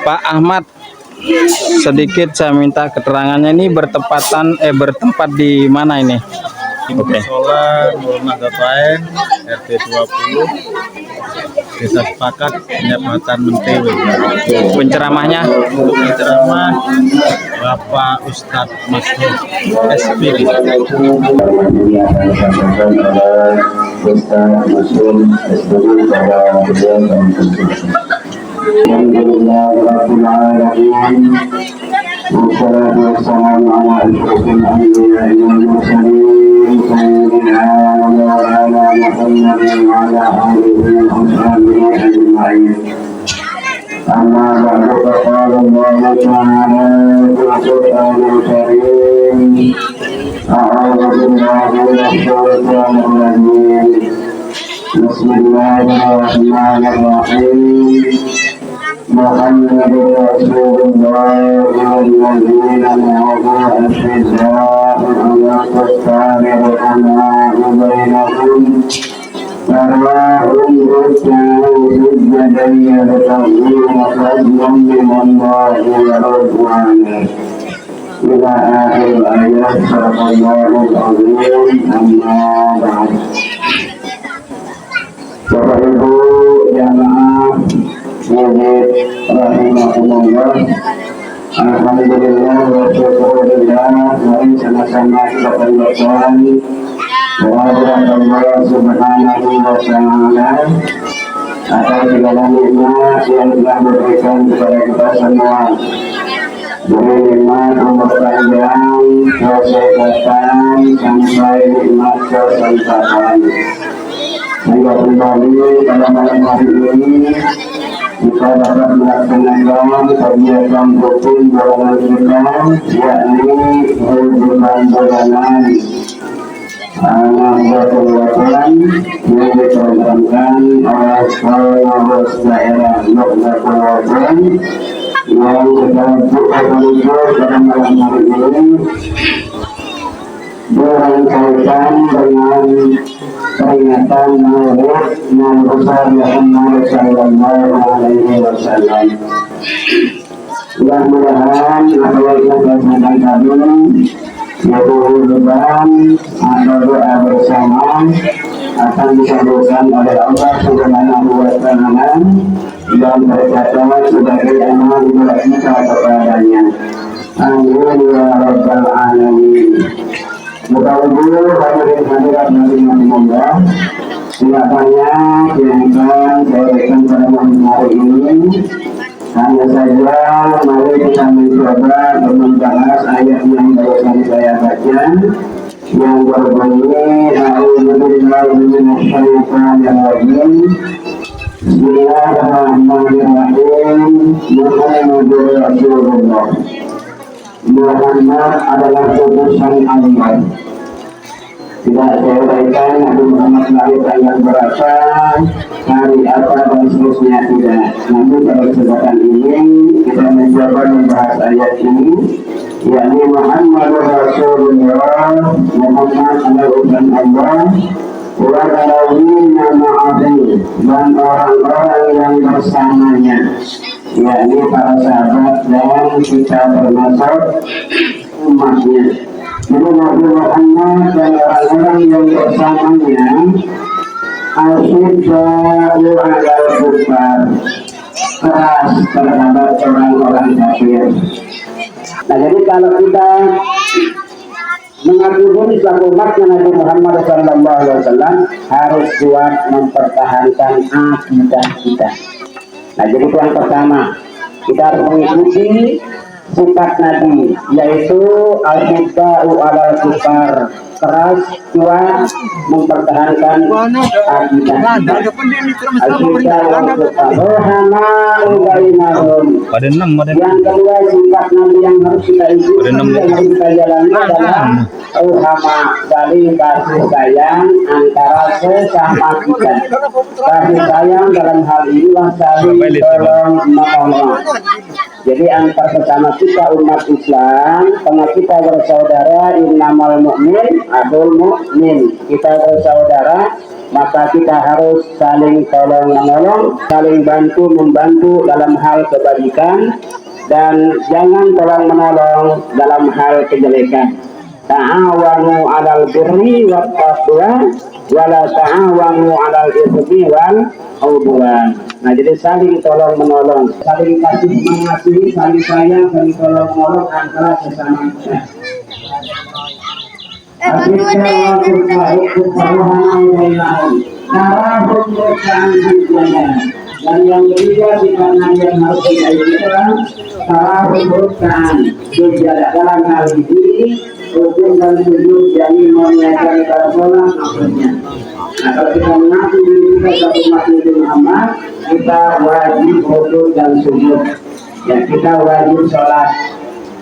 Pak Ahmad, sedikit saya minta keterangannya, ini bertempat di mana ini? Di Musola Nurul Nahdlatain RT 20 Desa Sepakat Penyambatan Mentewe. Penceramahnya Untuk penceramah Bapak Ustadz Masrur SPD. Wassalatu wassalamu ala asyrafil anbiya'i wal mursalin sayyidina wa maulana Muhammadin wa ala alihi wa sahbihi ajma'in. Amma ba'du, faqala Allah ta'ala fil Qur'anil karim, a'udzu billahi minasy syaithanir rajim. Bismillahirrahmanirrahim. محمد رسول الله والذين معه أشداء على الكفار رحماء بينهم تراهم ركعا سجدا يبتغون فضلا من الله ورضوانا إلى آخر الآية. صدق الله العظيم. أما بعد. Bapak Ibu jamaah masjid rahimahumullah, alhamdulillah wa syukurillah, mari sama-sama kita panjatkan kehadirat Allah Subhanahu wa ta'ala atas segala nikmat yang telah diberikan kepada kita semua, dari nikmat umur panjang, kesehatan, sampai nikmat keselamatan. Sehingga kembali pada malam hari ini kita dapat melaksanakan kegiatan rutin bulanan kita, yakni bulan bulanan Nahdlatul Wathon yang diprogramkan oleh pengurus daerah Nahdlatul Wathon yang kita menuju pada malam hari ini berkaitan dengan peringatan Maulid Nabi besar Muhammad sallallahu alaihi wasallam. Mudah-mudahan apa yang kita sampaikan tadi, yaitu hubungan atau doa bersama, akan dikabulkan oleh Allah Subhanahu wa ta'ala dan berkata sebagai amal ibadah kita kepadanya. Amin ya rabbal alamin. Mudah-mudahan hadirin Nabi tidak banyak yang akan saya berikan pada malam hari ini. Hanya saja mari kita mencoba membahas ayat yang barusan saya baca yang berbunyi a'udzubillahi minasyaitonir rajim. Bismillahirrahmanirrahim. Muhammadur Rasulullah. Muhammad adalah utusan Allah. Tidak saya uraikan Nabi Muhammad lahir tanggal berapa, hari apa dan seterusnya, tidak. Namun pada kesempatan ini kita mencoba membahas ayat ini, yakni Muhammad Rasulullah. Muhammad adalah utusan Allah. Wa alawina ma'abi, dan orang-orang yang bersamanya, yakni para sahabat dan kita termasuk umatnya. Jadi Nabi Muhammad dan orang-orang yang bersamanya asyidda'u 'alal kuffar, keras terhadap orang-orang kafir. Nah, jadi kalau kita mengaku diri sebagai umatnya Nabi Muhammad SAW harus kuat mempertahankan akidah kita. Nah, jadi itu yang pertama, kita harus mengikuti sifat Nabi, yaitu al-hibba'u 'alal kuffar, keras, kuat mempertahankan akidah. Al-hibba'u rohama'u bainahum. Yang kedua, sifat Nabi yang harus kita ikuti, yang harus kita jalani adalah rohama, saling kasih sayang antara sesama kita. Kasih sayang dalam hal inilah saling tolong menolong. Jadi antar sesama kita umat Islam, karena kita bersaudara, innamal mu'min abul mu'min, kita bersaudara, maka kita harus saling tolong menolong, saling bantu membantu dalam hal kebaikan, dan jangan tolong menolong dalam hal kejelekan. Ta'awanu 'alal birri wat taqwa wala ta'awanu 'alal itsmi wal 'udwan. Nah, jadi saling tolong menolong, saling kasih mengasihi, saling sayang, saling tolong menolong antara sesama kita. Dan yang ketiga sifat yang harus kita ikuti tarahubkan sujud dalam hal ini rukun dan sujud jadi menunaikan ibadah sholat maksudnya. Nah, kalau kita mengaku diri kita satu umat Muhammad, kita wajib rukun dan sujud. Ya, kita wajib sholat.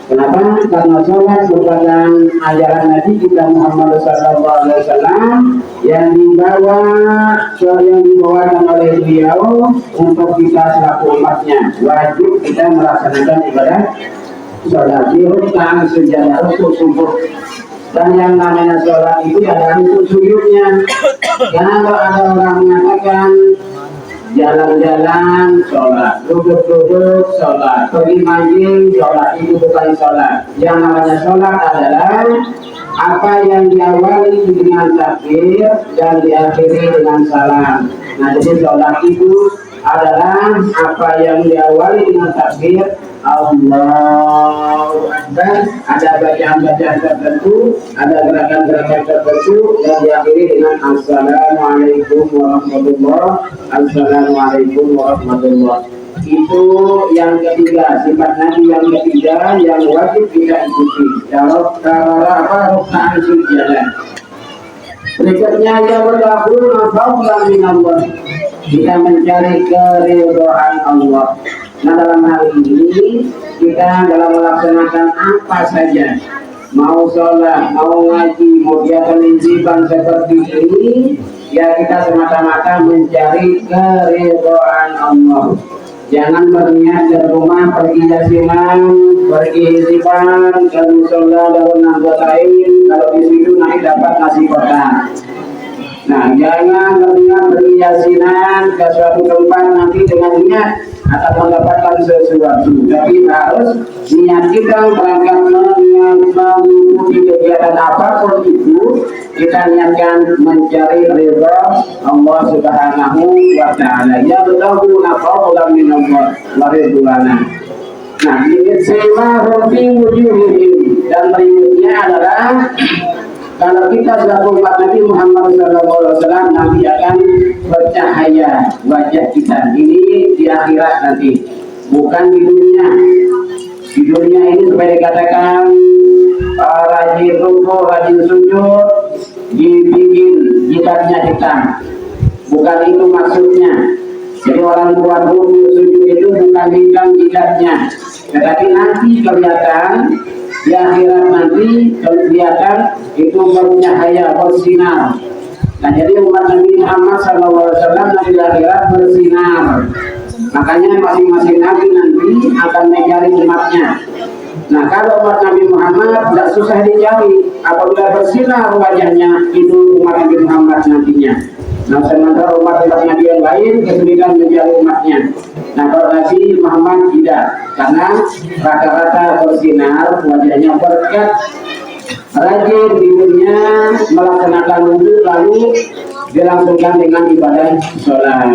Kenapa? Karena sholat merupakan ajaran Nabi kita Muhammad SAW yang dibawakan oleh beliau untuk kita selaku umatnya. Wajib kita melaksanakan ibadah sholat. Rukun sujud rukun sujud. Dan yang namanya sholat itu adalah rukun sujudnya. Kalau ada orang mengatakan jalan-jalan sholat, duduk-duduk sholat, pergi mancing sholat, itu bukan sholat. Yang namanya sholat adalah apa yang diawali dengan takbir dan diakhiri dengan salam. Nah, jadi sholat itu adalah apa yang diawali dengan takbir Allahu Akbar, ada bacaan-bacaan tertentu, ada gerakan-gerakan tertentu, dan diakhiri dengan Assalamualaikum warahmatullahi. Itu yang ketiga, sifat Nabi yang ketiga yang wajib kita ikuti. Kalau rukun sujud. Berikutnya yang bergabung fadlan min Allah. Kita mencari keridhaan Allah. Nah, dalam hal ini kita dalam melaksanakan apa saja, mau sholat, mau ngaji, mau kegiatan injiban seperti ini, ya kita semata-mata mencari keridhaan Allah. Jangan berniat dari rumah pergi yasinan, pergi injiban, kalau sholat dalam nanggotain, kalau di situ naik dapat nasi kotak. Nah, jangan berniat pergi yasinan ke suatu tempat nanti dengan niat akan mendapatkan sesuatu, tapi harus niat kita berangkat mengikuti kegiatan apapun itu, kita niatkan mencari ridha Allah Subhanahu wa Ta'ala. Ya betul, nafa'ulah min Allah wa ridwana. Nah, ini sema rofi wujuhihim, dan berikutnya adalah kalau kita selaku umat Nabi Muhammad SAW, Nabi akan bercahaya wajah kita ini di akhirat nanti, bukan di dunia. Di dunia ini supaya dikatakan rajin rukuk, rajin sujud, dibikin jidatnya hitam, bukan itu maksudnya. Jadi orang buat rukuk sujud itu bukan hitam jidatnya, tetapi nanti kelihatan di akhirat nanti kelihatan itu bercahaya, bersinar. Nah, jadi umat Nabi Muhammad SAW nanti di akhirat bersinar. Makanya masing-masing Nabi nanti akan mencari umatnya. Nah, kalau umat Nabi Muhammad tidak susah dicari, apabila bersinar wajahnya itu umat Nabi Muhammad nantinya. Nah, sementara umat Nabi yang lain kesulitan mencari umatnya. Nah, kalau Nabi Muhammad tidak, karena rata-rata bersinar wajahnya berkat, rajin hidupnya melaksanakan wudhu lalu dilangsungkan dengan ibadah sholat.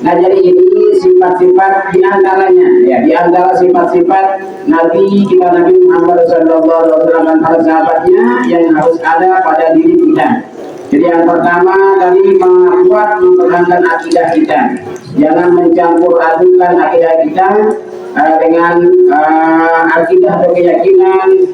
Nah, jadi ini sifat-sifat diantaranya, ya, diantara sifat-sifat Nabi kita Nabi Muhammad SAW dan para sahabatnya yang harus ada pada diri kita. Jadi yang pertama tadi menguat mempertahankan akidah kita. Jangan mencampur adukan akidah kita dengan akidah atau keyakinan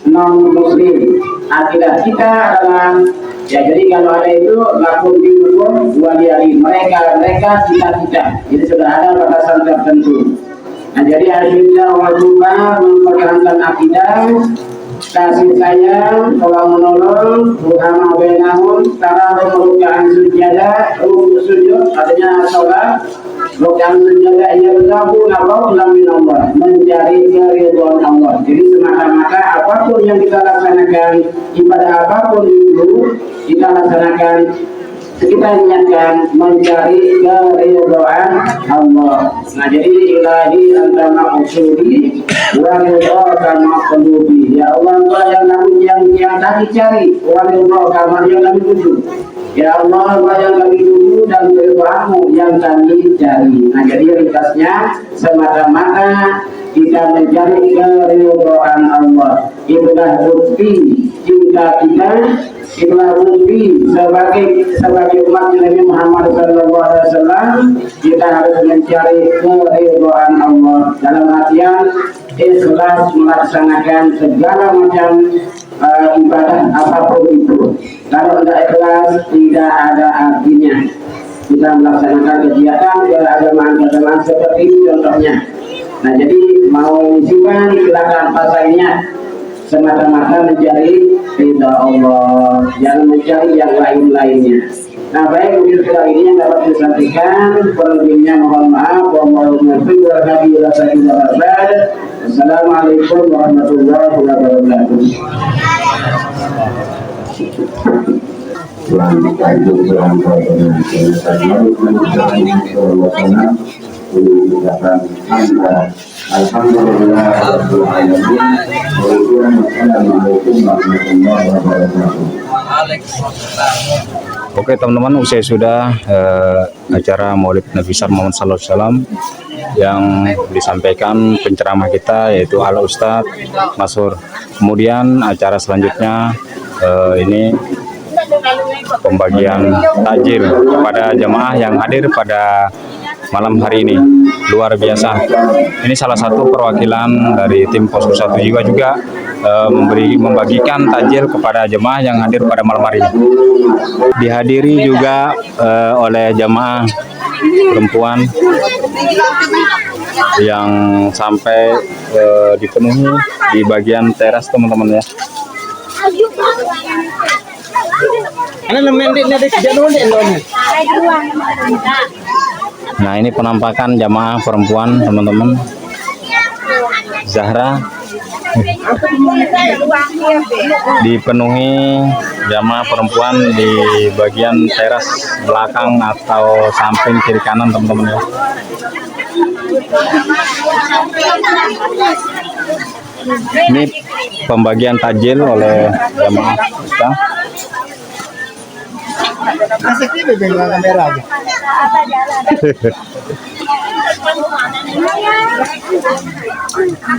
non muslim. Akidah kita adalah, ya, jadi kalau ada itu lakum dinukum waliyali, mereka kita. Jadi sudah ada batasan tertentu. Nah, jadi akhirnya wajibah mempertahankan akidah, kasih sayang, tolong menolong, ruhama bainahum, tarawih ruk'an sujud, artinya sholat, ruk'an sujud, ia bergabung min Allah, mencari mencari keridhaan Allah. Jadi semata-mata apapun yang kita laksanakan, ibadah apapun itu kita laksanakan, kita niatkan mencari keridhaan Allah. Nah, jadi ilahi anta maqsudi wa ridhaka maqlubi. Ya Allah, Allah yang kami cari, wa ridhaka yang kami tuju. Ya Allah, Allah yang kami tuju dan keridhaanmu yang kami cari. Nah, jadi ringkasnya semata-mata kita mencari keridhaan Allah. Itulah bukti cinta kita, itulah bukti sebagai umat Nabi Muhammad SAW, kita harus mencari keridhaan Allah dalam artian ikhlas melaksanakan segala macam ibadah apapun itu. Kalau tidak ikhlas, tidak ada artinya kita melaksanakan kegiatan keagamaan seperti ini contohnya. Nah, jadi mau simpan silakan pasangnya semata-mata mencari ridha Allah, jangan mencari yang lain-lainnya. Nah, baik, mungkin sekali ini yang dapat saya sampaikan, kurang-lebihnya mohon maaf. Wassalamualaikum warahmatullahi wabarakatuh. Alhamdulillah rabbil alamin. Wassalamualaikum warahmatullahi wabarakatuh. Oke teman-teman, usai sudah acara Maulid Nabi Muhammad SAW yang disampaikan penceramah kita yaitu Al Ustadz Masyhur. Kemudian acara selanjutnya ini pembagian takjil kepada jemaah yang hadir pada malam hari ini. Luar biasa. Ini salah satu perwakilan dari tim Posko 1 juga membagikan takjil kepada jemaah yang hadir pada malam hari ini. Dihadiri juga oleh jemaah perempuan yang sampai dipenuhi di bagian teras teman-teman ya. Nah, ini penampakan jamaah perempuan teman-teman. Zahra dipenuhi jamaah perempuan di bagian teras belakang atau samping kiri kanan teman-teman ya. Ini pembagian takjil oleh jamaah kita.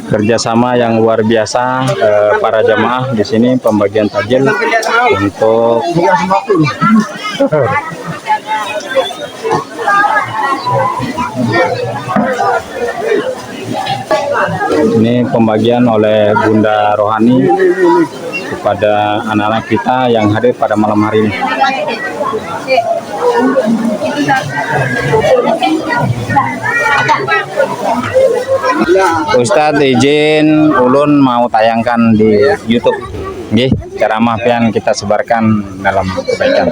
Kerjasama yang luar biasa para jamaah di sini pembagian takjil untuk ini pembagian oleh Bunda Rohani kepada anak-anak kita yang hadir pada malam hari ini. Ustadz izin ulun mau tayangkan di YouTube, nggih, ceramah yang kita sebarkan dalam kebaikan.